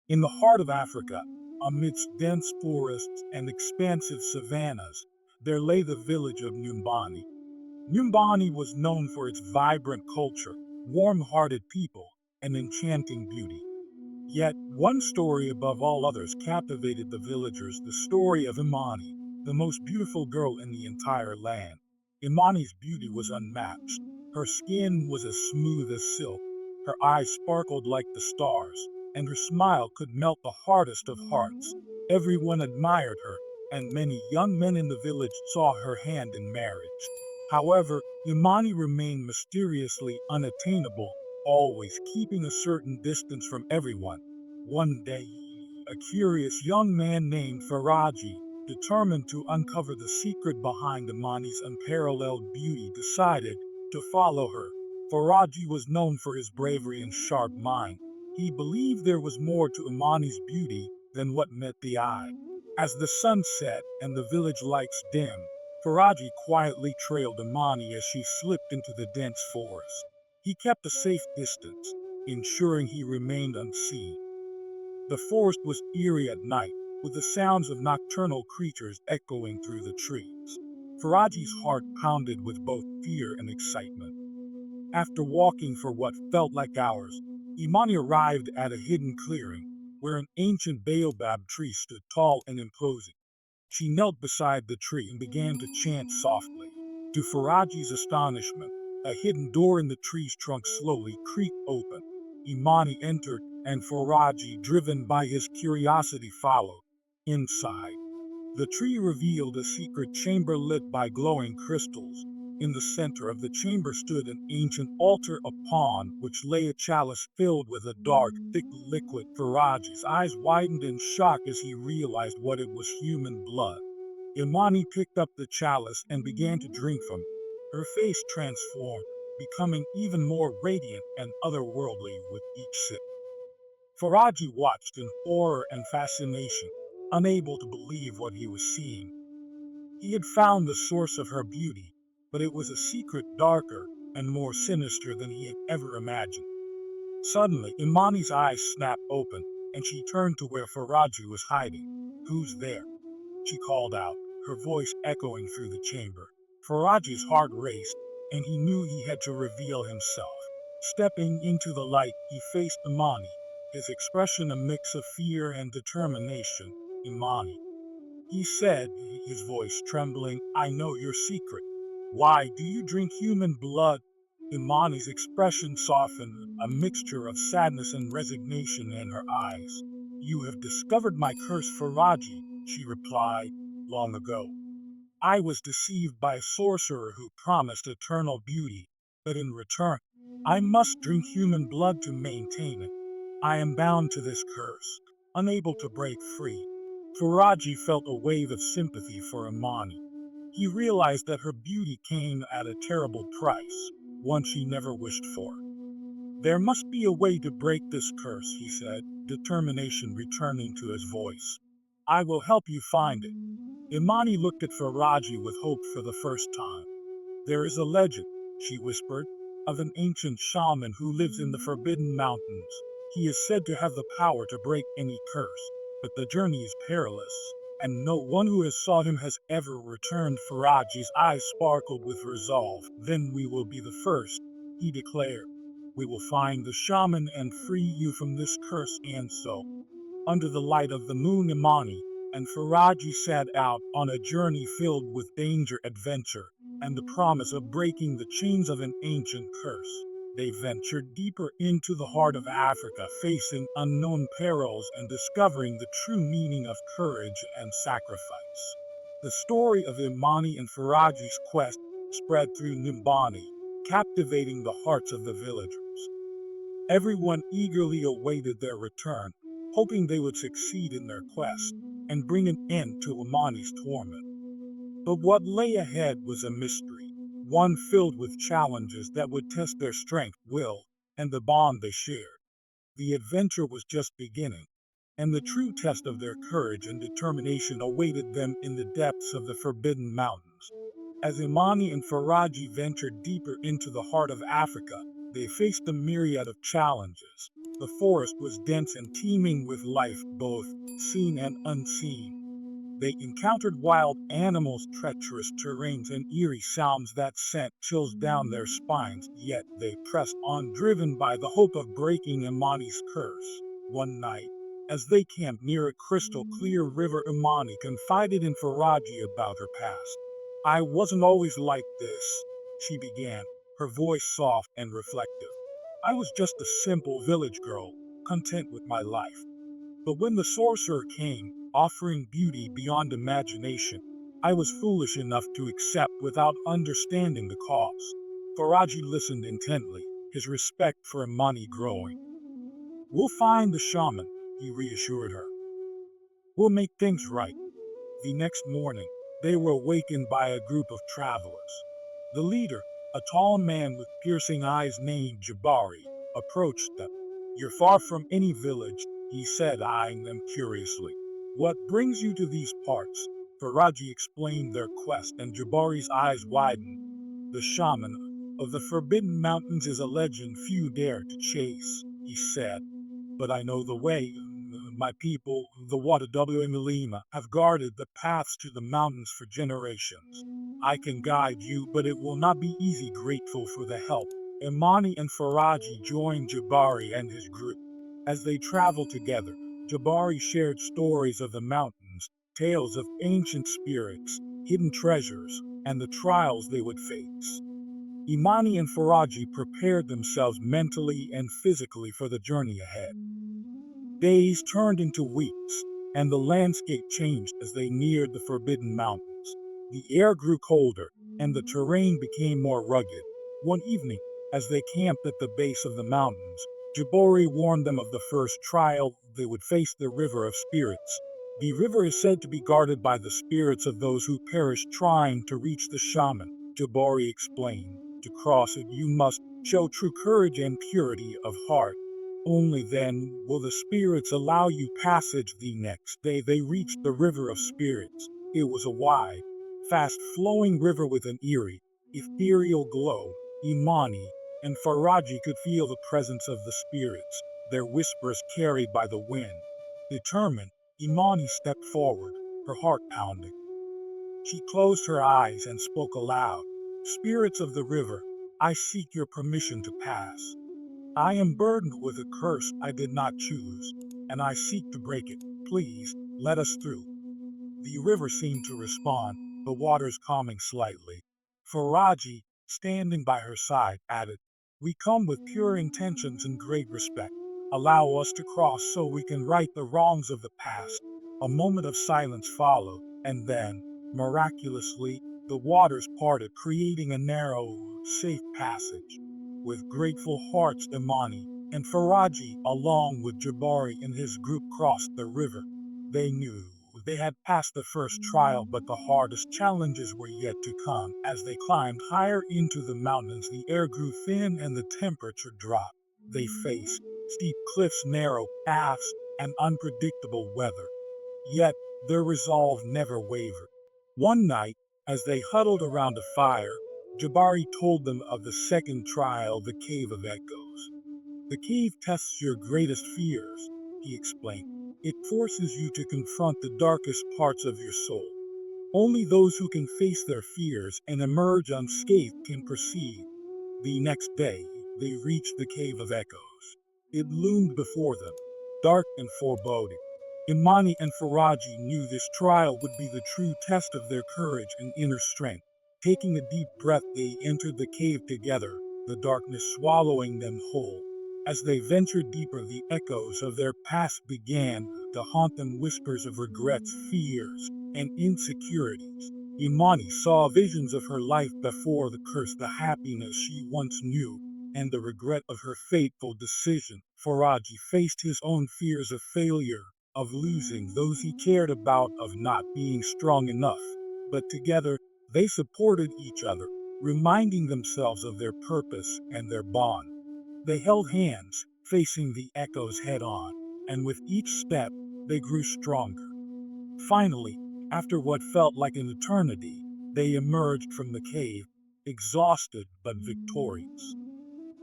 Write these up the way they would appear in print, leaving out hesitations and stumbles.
In the heart of Africa, amidst dense forests and expansive savannas, there lay the village of Nyumbani. Nyumbani was known for its vibrant culture, warm-hearted people, and enchanting beauty. Yet, one story above all others captivated the villagers, the story of Imani, the most beautiful girl in the entire land. Imani's beauty was unmatched. Her skin was as smooth as silk, her eyes sparkled like the stars, and her smile could melt the hardest of hearts. Everyone admired her, and many young men in the village saw her hand in marriage. However, Imani remained mysteriously unattainable, always keeping a certain distance from everyone. One day, a curious young man named Faraji, determined to uncover the secret behind Imani's unparalleled beauty, decided to follow her. Faraji was known for his bravery and sharp mind. He believed there was more to Imani's beauty than what met the eye. As the sun set and the village lights dimmed, Faraji quietly trailed Imani as she slipped into the dense forest. He kept a safe distance, ensuring he remained unseen. The forest was eerie at night, with the sounds of nocturnal creatures echoing through the trees. Faraji's heart pounded with both fear and excitement. After walking for what felt like hours, Imani arrived at a hidden clearing, where an ancient baobab tree stood tall and imposing. She knelt beside the tree and began to chant softly. To Faraji's astonishment, a hidden door in the tree's trunk slowly creaked open. Imani entered, and Faraji, driven by his curiosity, followed. Inside, the tree revealed a secret chamber lit by glowing crystals. In the center of the chamber stood an ancient altar upon which lay a chalice filled with a dark, thick liquid. Faraji's eyes widened in shock as he realized what it was: human blood. Imani picked up the chalice and began to drink from it. Her face transformed, becoming even more radiant and otherworldly with each sip. Faraji watched in horror and fascination, unable to believe what he was seeing. He had found the source of her beauty, but it was a secret darker and more sinister than he had ever imagined. Suddenly, Imani's eyes snapped open, and she turned to where Faraji was hiding. "Who's there?" she called out, her voice echoing through the chamber. Faraji's heart raced, and he knew he had to reveal himself. Stepping into the light, he faced Imani, his expression a mix of fear and determination. "Imani," he said, his voice trembling, "I know your secret. Why do you drink human blood?" Imani's expression softened, a mixture of sadness and resignation in her eyes. "You have discovered my curse, Faraji," she replied. "Long ago, I was deceived by a sorcerer who promised eternal beauty, but in return, I must drink human blood to maintain it. I am bound to this curse, unable to break free." Faraji felt a wave of sympathy for Imani. He realized that her beauty came at a terrible price, one she never wished for. "There must be a way to break this curse," he said, determination returning to his voice. "I will help you find it." Imani looked at Faraji with hope for the first time. "There is a legend," she whispered, "of an ancient shaman who lives in the Forbidden Mountains. He is said to have the power to break any curse, but the journey is perilous, and no one who has sought him has ever returned." Faraji's eyes sparkled with resolve. "Then we will be the first," he declared. "We will find the shaman and free you from this curse." And so, under the light of the moon, Imani and Faraji set out on a journey filled with danger, adventure, and the promise of breaking the chains of an ancient curse. They ventured deeper into the heart of Africa, facing unknown perils and discovering the true meaning of courage and sacrifice. The story of Imani and Faraji's quest spread through Nyumbani, captivating the hearts of the villagers. Everyone eagerly awaited their return, hoping they would succeed in their quest and bring an end to Imani's torment. But what lay ahead was a mystery, one filled with challenges that would test their strength, will, and the bond they shared. The adventure was just beginning, and the true test of their courage and determination awaited them in the depths of the Forbidden Mountains. As Imani and Faraji ventured deeper into the heart of Africa, They faced a myriad of challenges. The forest was dense and teeming with life, both seen and unseen. They encountered wild animals, treacherous terrains, and eerie sounds that sent chills down their spines, yet they pressed on, driven by the hope of breaking Imani's curse. One night, as they camped near a crystal clear river, Imani confided in Faraji about her past. "I wasn't always like this," she began, her voice soft and reflective. "I was just a simple village girl, content with my life. But when the sorcerer came, offering beauty beyond imagination, I was foolish enough to accept without understanding the cause." Faraji listened intently, his respect for Imani growing. "We'll find the shaman," he reassured her. "We'll make things right." The next morning, they were awakened by a group of travelers. The leader, a tall man with piercing eyes named Jabari, approached them. "You're far from any village," he said, eyeing them curiously. "What brings you to these parts?" Faraji explained their quest, and Jabari's eyes widened. "The shaman of the Forbidden Mountains is a legend few dare to chase," he said. "But I know the way. My people, the Wataw and Lima, have guarded the paths to the mountains for generations. I can guide you, but it will not be easy." Grateful for the help, Imani and Faraji joined Jabari and his group. As they traveled together, Jabari shared stories of the mountains, tales of ancient spirits, hidden treasures, and the trials they would face. Imani and Faraji prepared themselves mentally and physically for the journey ahead. Days turned into weeks, and the landscape changed as they neared the Forbidden Mountains. The air grew colder, and the terrain became more rugged. One evening, as they camped at the base of the mountains, Jabari warned them of the first trial. They would face the River of Spirits. The river is said to be guarded by the spirits of those who perished trying to reach the shaman, Jabari explained. To cross it, you must show true courage and purity of heart. Only then will the spirits allow you passage. The next day they reached the River of Spirits. It was a wide, fast-flowing river with an eerie, ethereal glow. Imani and Faraji could feel the presence of the spirits, their whispers carried by the wind. Determined, Imani stepped forward, her heart pounding. She closed her eyes and spoke aloud. "Spirits of the river, I seek your permission to pass. I am burdened with a curse I did not choose, and I seek to break it. Please, let us through." The river seemed to respond, the waters calming slightly. Faraji, standing by her side, added, "We come with pure intentions and great respect. Allow us to cross so we can right the wrongs of the past." A moment of silence followed, and then, miraculously, the waters parted, creating a narrow, safe passage. With grateful hearts, Imani and Faraji, along with Jabari and his group, crossed the river. They knew they had passed the first trial, but the hardest challenges were yet to come. As they climbed higher into the mountains, the air grew thin and the temperature dropped. They faced steep cliffs, narrow paths, and unpredictable weather. Yet their resolve never wavered. One night, as they huddled around a fire, Jabari told them of the second trial, the Cave of Echoes. "The cave tests your greatest fears," he explained. "It forces you to confront the darkest parts of your soul. Only those who can face their fears and emerge unscathed can proceed." The next day, they reached the Cave of Echoes. It loomed before them, dark and foreboding. Imani and Faraji knew this trial would be the true test of their courage and inner strength. Taking a deep breath, they entered the cave together, the darkness swallowing them whole. As they ventured deeper, the echoes of their past began to haunt them, whispers of regrets, fears, and insecurities. Imani saw visions of her life before the curse, the happiness she once knew, and the regret of her fateful decision. Faraji faced his own fears of failure, of losing those he cared about, of not being strong enough. But together, they supported each other, reminding themselves of their purpose and their bond. They held hands, facing the echoes head on, and with each step, they grew stronger. Finally, after what felt like an eternity, they emerged from the cave, exhausted but victorious.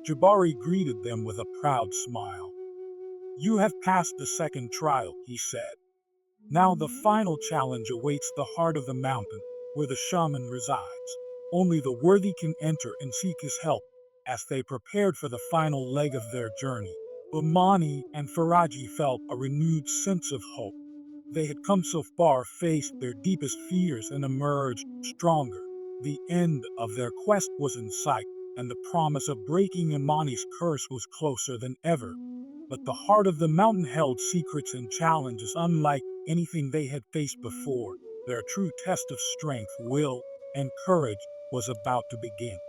Jabari greeted them with a proud smile. "You have passed the second trial," he said. "Now the final challenge awaits the heart of the mountain, where the shaman resides. Only the worthy can enter and seek his help." As they prepared for the final leg of their journey, Imani and Faraji felt a renewed sense of hope. They had come so far, faced their deepest fears, and emerged stronger. The end of their quest was in sight, and the promise of breaking Imani's curse was closer than ever. But the heart of the mountain held secrets and challenges unlike anything they had faced before. Their true test of strength, will, and courage was about to begin.